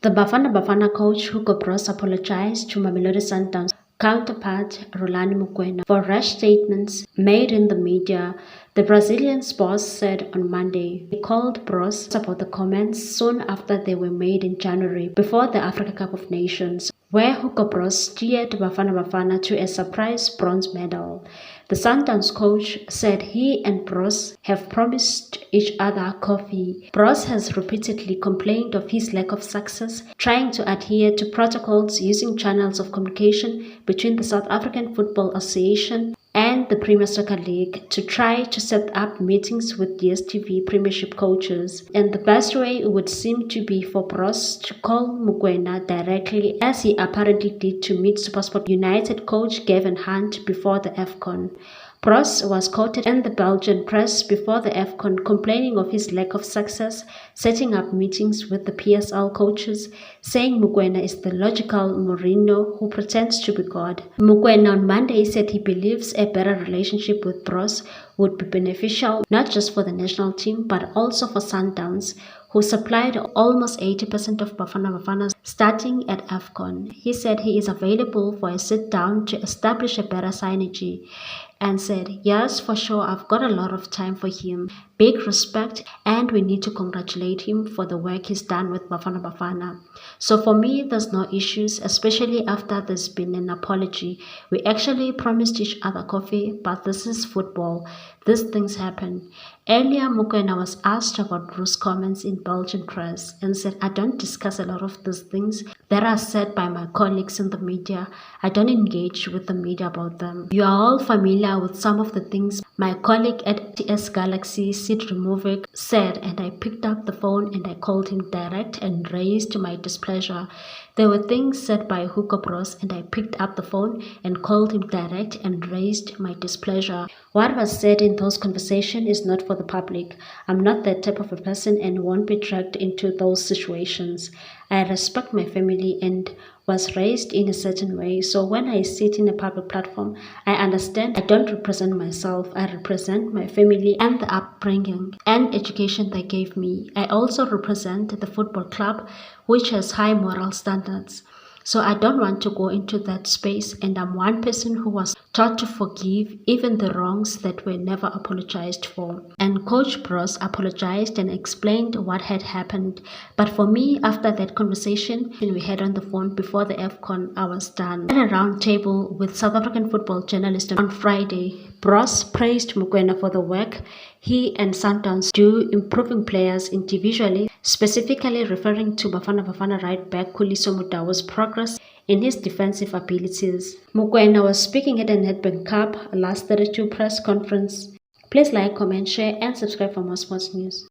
The Bafana Bafana coach Hugo Broos apologized to Mamelodi Sundowns counterpart Rulani Mokoena for rash statements made in the media. The Brazilian boss said on Monday he called Broos about the comments soon after they were made in January before the Africa Cup of Nations, where Hugo Broos steered Bafana Bafana to a surprise bronze medal. The Sundowns coach said he and Broos have promised each other coffee. Broos has repeatedly complained of his lack of success trying to adhere to protocols using channels of communication between the South African Football Association and the Premier Soccer League to try to set up meetings with DStv Premiership coaches. And the best way would seem to be for Broos to call Mokoena directly, as he apparently did to meet SuperSport United coach Gavin Hunt before the AFCON. Broos was quoted in the Belgian press before the AFCON complaining of his lack of success setting up meetings with the PSL coaches, saying Mokoena is the logical Mourinho who pretends to be God. Mokoena on Monday said he believes a better relationship with Broos would be beneficial not just for the national team but also for Sundowns, who supplied almost 80% of Bafana Bafana's starting at AFCON. He said he is available for a sit-down to establish a better synergy and said, "Yes, for sure, I've got a lot of time for him. Big respect, and we need to congratulate him for the work he's done with Bafana Bafana. So for me, there's no issues, especially after there's been an apology. We actually promised each other coffee, but this is football. These things happen." Earlier, Mokoena was asked about Broos' comments in Belgian press and said, "I don't discuss a lot of these things that are said by my colleagues in the media. I don't engage with the media about them. You are all familiar with some of the things my colleague at TS Galaxy, Sid Removic, said, and I picked up the phone and I called him direct and raised my displeasure. There were things said by Hugo Broos and I picked up the phone and called him direct and raised my displeasure. What was said in those conversations is not for the public. I'm not that type of a person and won't be dragged into those situations. I respect my family and was raised in a certain way, so when I sit in a public platform, I understand I don't represent myself, I represent my family and the upbringing and education they gave me. I also represent the football club, which has high moral standards. So I don't want to go into that space, and I'm one person who was taught to forgive even the wrongs that were never apologized for." And Coach Broos apologized and explained what had happened. But for me, after that conversation we had on the phone before the AFCON, I was done. At a round table with South African football journalists on Friday, Broos praised Mokoena for the work he and Sundowns do improving players individually, specifically referring to Bafana Bafana right back Khuliso Mutawa's progress in his defensive abilities. Mokoena was speaking at the Nedbank Cup last 32 press conference. Please like, comment, share and subscribe for more sports news.